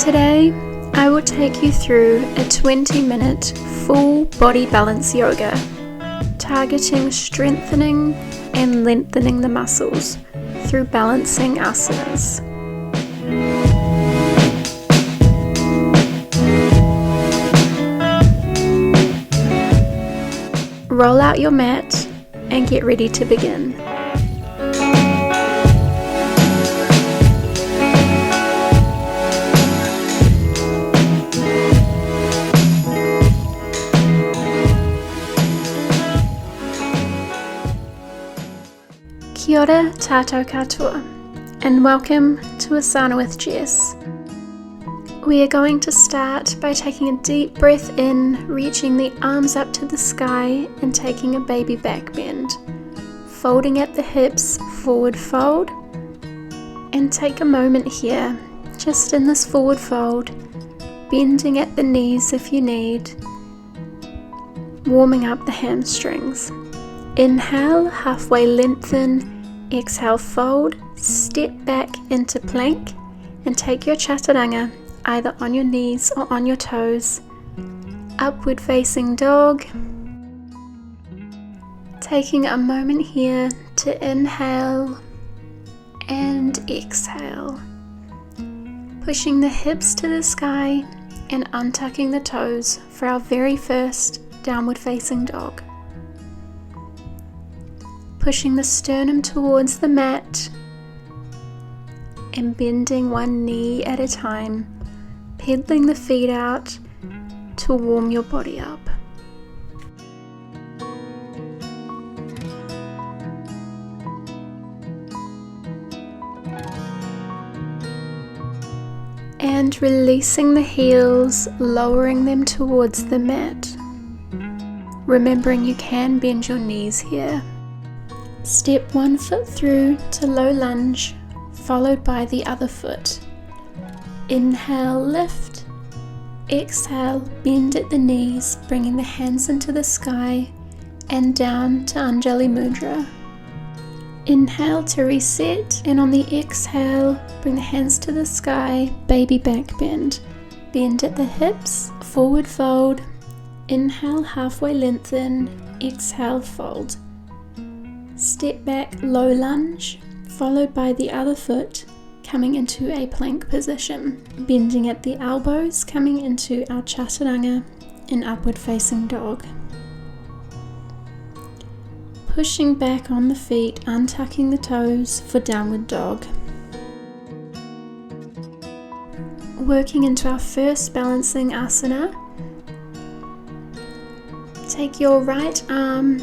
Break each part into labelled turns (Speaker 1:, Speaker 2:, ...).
Speaker 1: Today, I will take you through a 20-minute full body balance yoga, targeting strengthening and lengthening the muscles through balancing asanas. Roll out your mat and get ready to begin. Kia ora tātou katoa, and welcome to Asana with Jess. We are going to start by taking a deep breath in, reaching the arms up to the sky and taking a baby back bend. Folding at the hips, forward fold, and take a moment here, just in this forward fold, bending at the knees if you need, warming up the hamstrings. Inhale, halfway lengthen. Exhale, fold, step back into plank and take your chaturanga either on your knees or on your toes. Upward facing dog. Taking a moment here to inhale and exhale. Pushing the hips to the sky and untucking the toes for our very first downward facing dog. Pushing the sternum towards the mat and bending one knee at a time, pedaling the feet out to warm your body up. And releasing the heels, lowering them towards the mat. Remembering you can bend your knees here. Step one foot through to low lunge, followed by the other foot. Inhale, lift. Exhale, bend at the knees, bringing the hands into the sky and down to Anjali Mudra. Inhale to reset, and on the exhale, bring the hands to the sky, baby back bend. Bend at the hips, forward fold. Inhale, halfway lengthen. Exhale, fold. Step back, low lunge, followed by the other foot coming into a plank position. Bending at the elbows, coming into our chaturanga in upward facing dog. Pushing back on the feet, untucking the toes for downward dog. Working into our first balancing asana. Take your right arm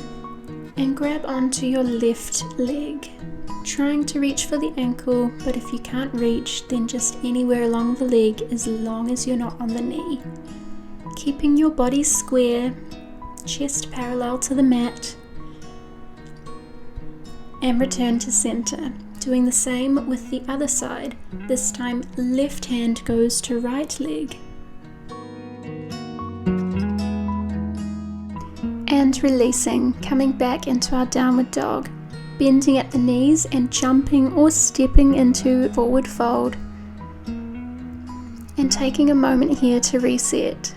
Speaker 1: and grab onto your left leg, trying to reach for the ankle, but if you can't reach, then just anywhere along the leg as long as you're not on the knee. Keeping your body square, chest parallel to the mat, and return to center. Doing the same with the other side. This time left hand goes to right leg. And releasing, coming back into our downward dog, bending at the knees and jumping or stepping into forward fold, and taking a moment here to reset.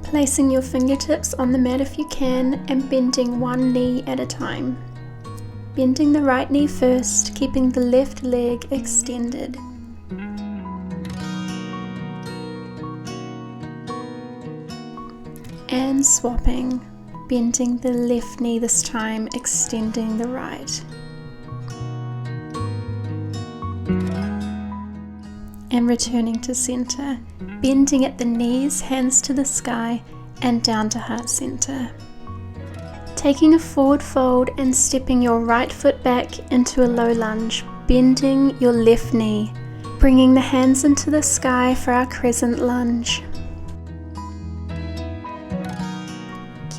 Speaker 1: Placing your fingertips on the mat if you can and bending one knee at a time. Bending the right knee first, keeping the left leg extended. And swapping, bending the left knee this time, extending the right. And returning to center, bending at the knees, hands to the sky and down to heart center. Taking a forward fold and stepping your right foot back into a low lunge, bending your left knee, bringing the hands into the sky for our crescent lunge.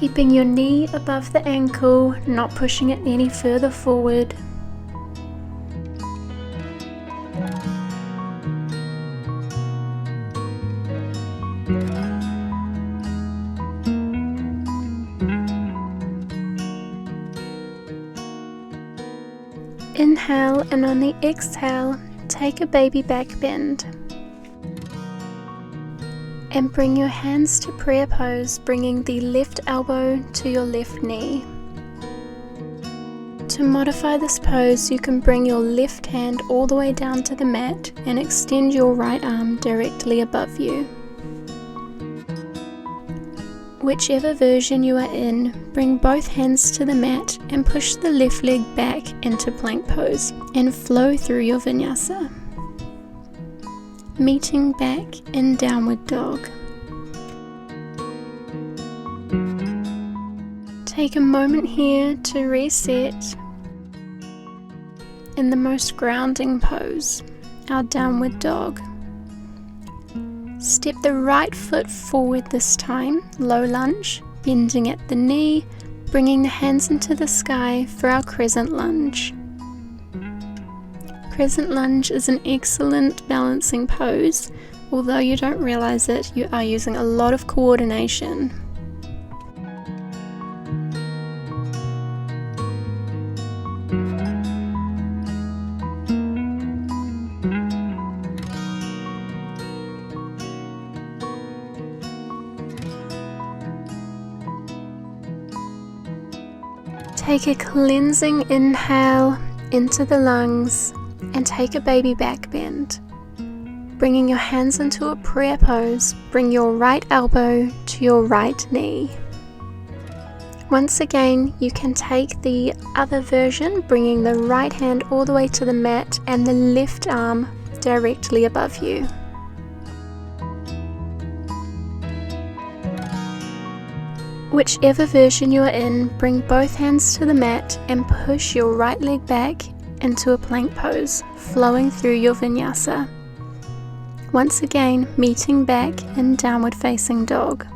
Speaker 1: Keeping your knee above the ankle, not pushing it any further forward. Inhale, and on the exhale, take a baby back bend. And bring your hands to prayer pose, bringing the left elbow to your left knee. To modify this pose, you can bring your left hand all the way down to the mat and extend your right arm directly above you. Whichever version you are in, bring both hands to the mat and push the left leg back into plank pose and flow through your vinyasa. Meeting back in downward dog. Take a moment here to reset in the most grounding pose, our downward dog. Step the right foot forward this time, low lunge, bending at the knee, bringing the hands into the sky for our Crescent Lunge. Crescent Lunge is an excellent balancing pose. Although you don't realize it, you are using a lot of coordination. Take a cleansing inhale into the lungs and take a baby back bend. Bringing your hands into a prayer pose, bring your right elbow to your right knee. Once again, you can take the other version, bringing the right hand all the way to the mat and the left arm directly above you. Whichever version you are in, bring both hands to the mat and push your right leg back into a plank pose, flowing through your vinyasa. Once again, meeting back in downward facing dog.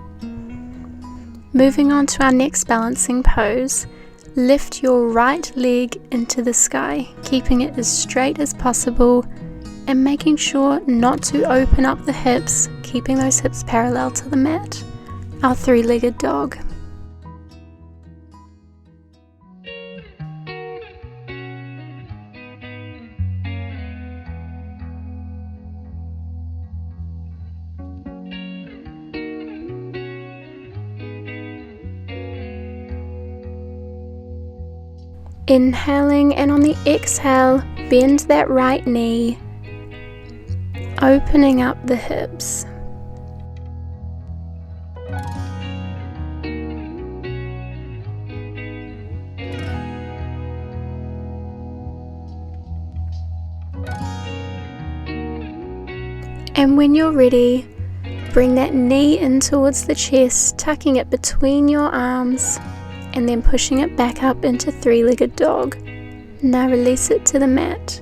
Speaker 1: Moving on to our next balancing pose, lift your right leg into the sky, keeping it as straight as possible and making sure not to open up the hips, keeping those hips parallel to the mat. Our three-legged dog. Inhaling, and on the exhale, bend that right knee, opening up the hips. And when you're ready, bring that knee in towards the chest, tucking it between your arms and then pushing it back up into three-legged dog. Now release it to the mat.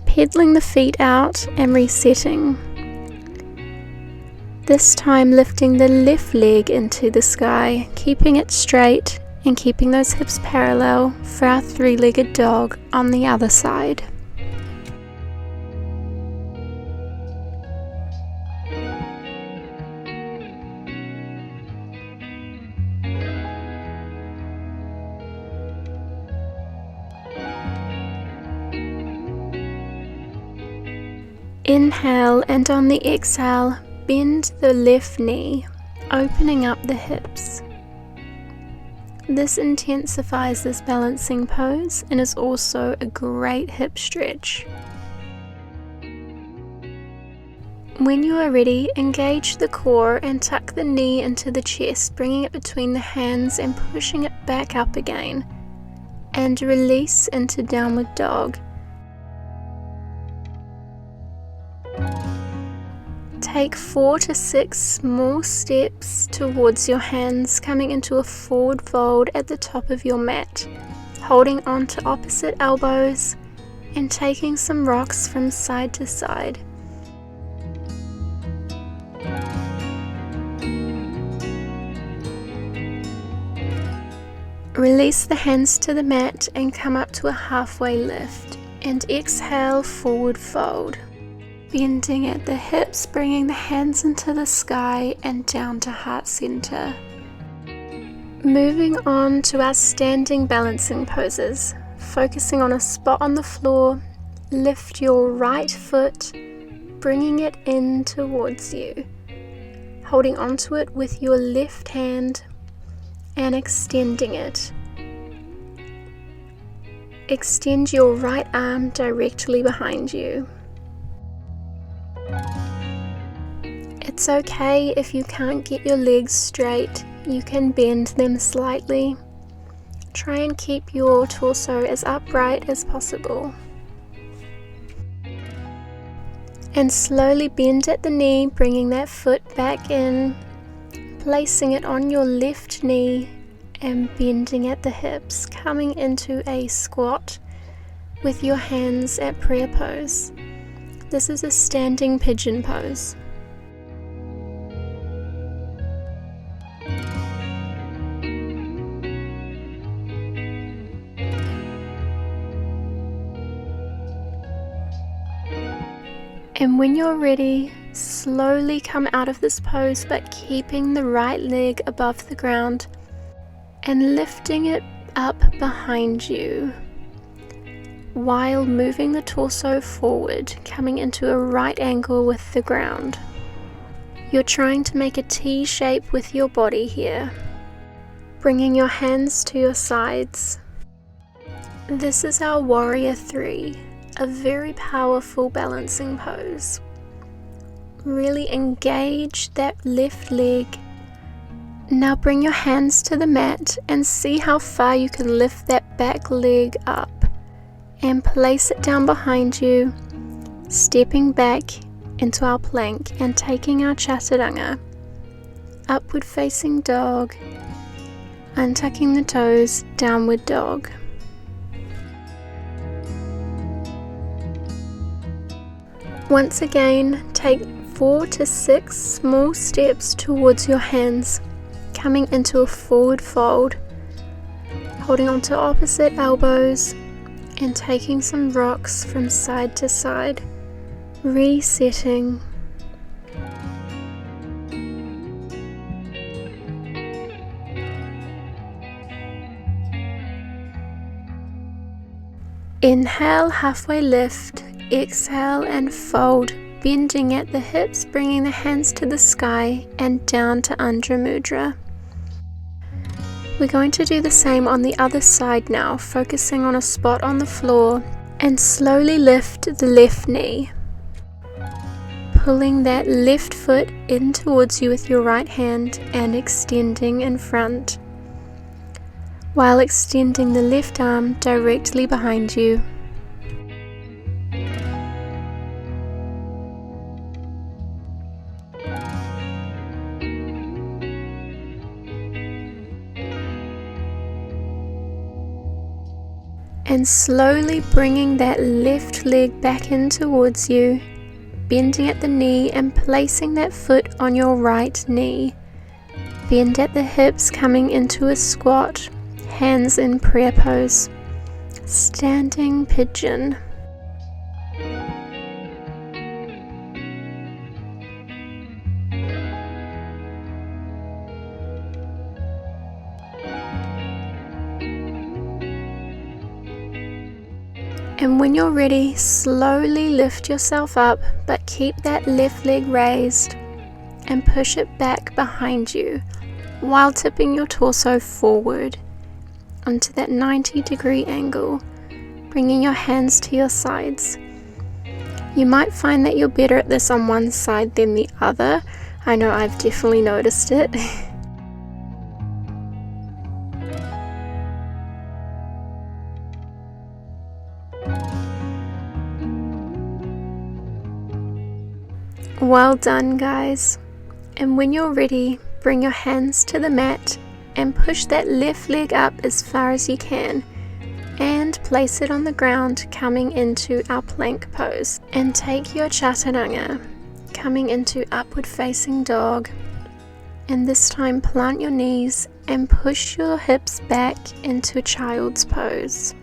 Speaker 1: Pedaling the feet out and resetting. This time lifting the left leg into the sky, keeping it straight and keeping those hips parallel for our three-legged dog on the other side. Inhale, and on the exhale, bend the left knee, opening up the hips. This intensifies this balancing pose and is also a great hip stretch. When you are ready, engage the core and tuck the knee into the chest, bringing it between the hands and pushing it back up again. And release into downward dog. Take 4 to 6 small steps towards your hands, coming into a forward fold at the top of your mat, holding on to opposite elbows and taking some rocks from side to side. Release the hands to the mat and come up to a halfway lift, and exhale, forward fold. Bending at the hips, bringing the hands into the sky and down to heart center. Moving on to our standing balancing poses. focusing on a spot on the floor, lift your right foot, bringing it in towards you, holding onto it with your left hand and extending it. Extend your right arm directly behind you. It's okay if you can't get your legs straight, you can bend them slightly. Try and keep your torso as upright as possible. And slowly bend at the knee, bringing that foot back in, placing it on your left knee and bending at the hips, coming into a squat with your hands at prayer pose. This is a standing pigeon pose. And when you're ready, slowly come out of this pose, but keeping the right leg above the ground and lifting it up behind you while moving the torso forward, coming into a right angle with the ground. You're trying to make a T shape with your body here, bringing your hands to your sides. This is our warrior 3. A very powerful balancing pose. Really engage that left leg. Now bring your hands to the mat and see how far you can lift that back leg up and place it down behind you, stepping back into our plank and taking our chaturanga. Upward facing dog, untucking the toes, downward dog. Once again, take 4 to 6 small steps towards your hands, coming into a forward fold, holding onto opposite elbows and taking some rocks from side to side, resetting. Inhale, halfway lift. Exhale and fold, bending at the hips, bringing the hands to the sky and down to Andhra Mudra. We're going to do the same on the other side now, focusing on a spot on the floor, and slowly lift the left knee. Pulling that left foot in towards you with your right hand and extending in front, while extending the left arm directly behind you. And slowly bringing that left leg back in towards you, bending at the knee and placing that foot on your right knee. Bend at the hips, coming into a squat, hands in prayer pose. Standing pigeon. And when you're ready, slowly lift yourself up, but keep that left leg raised and push it back behind you while tipping your torso forward onto that 90-degree angle, bringing your hands to your sides. You might find that you're better at this on one side than the other. I know I've definitely noticed it. Well done, guys. And when you're ready, bring your hands to the mat and push that left leg up as far as you can and place it on the ground, coming into our plank pose. And take your chaturanga, coming into upward facing dog, and this time plant your knees and push your hips back into child's pose.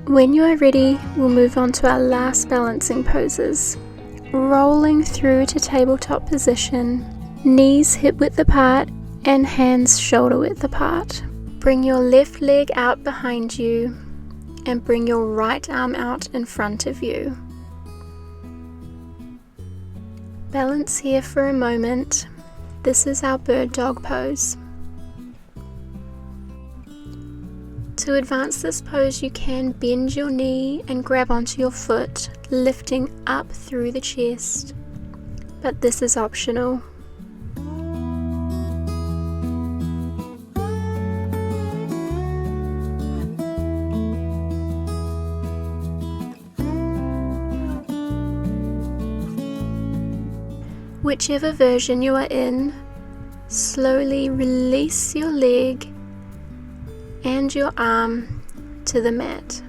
Speaker 1: When you are ready, we'll move on to our last balancing poses. Rolling through to tabletop position, knees hip width apart and hands shoulder width apart. Bring your left leg out behind you and bring your right arm out in front of you. Balance here for a moment. This is our bird dog pose. To advance this pose, you can bend your knee and grab onto your foot, lifting up through the chest, but this is optional. Whichever version you are in, slowly release your leg and your arm to the mat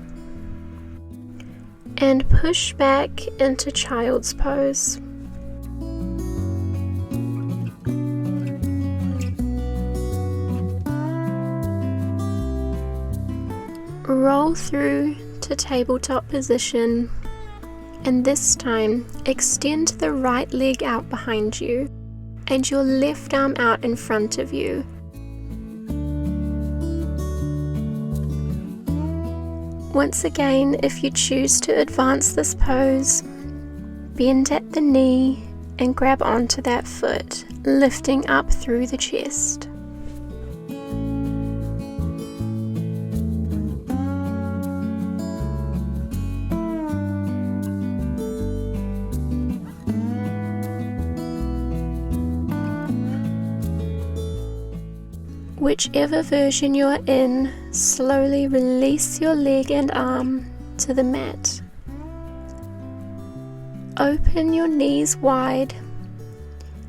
Speaker 1: and push back into child's pose. Roll through to tabletop position, and this time extend the right leg out behind you and your left arm out in front of you. Once again, if you choose to advance this pose, bend at the knee and grab onto that foot, lifting up through the chest. Whichever version you are in, slowly release your leg and arm to the mat. Open your knees wide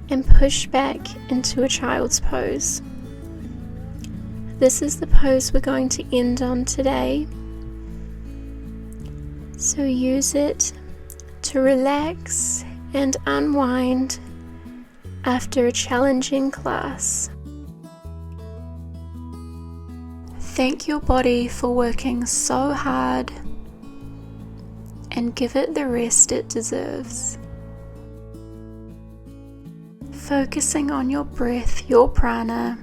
Speaker 1: and push back into a child's pose. This is the pose we're going to end on today. So use it to relax and unwind after a challenging class. Thank your body for working so hard and give it the rest it deserves. Focusing on your breath, your prana,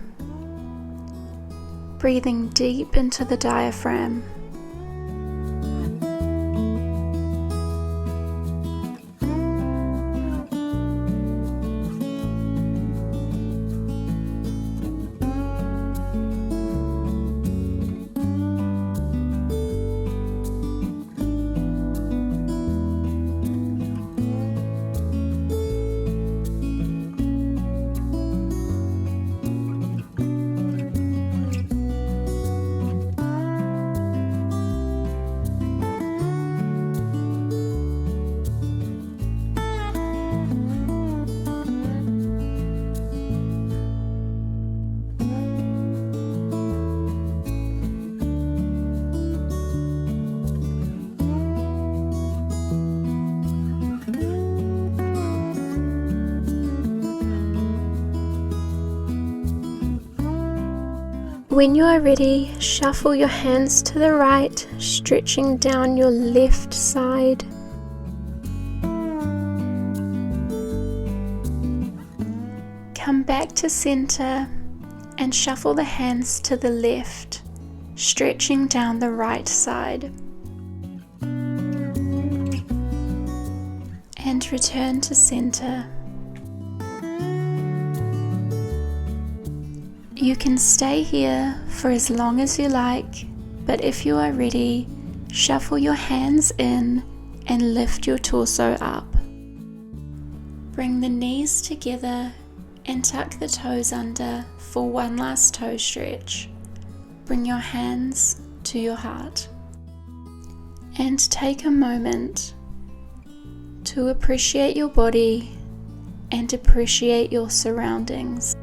Speaker 1: breathing deep into the diaphragm. When you are ready, shuffle your hands to the right, stretching down your left side. Come back to center and shuffle the hands to the left, stretching down the right side. And return to center. You can stay here for as long as you like, but if you are ready, shuffle your hands in and lift your torso up. Bring the knees together and tuck the toes under for one last toe stretch. Bring your hands to your heart. And take a moment to appreciate your body and appreciate your surroundings.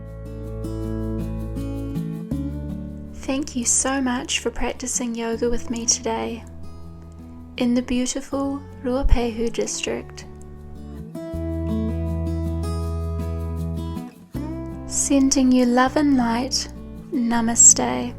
Speaker 1: Thank you so much for practicing yoga with me today in the beautiful Ruapehu district. Sending you love and light. Namaste.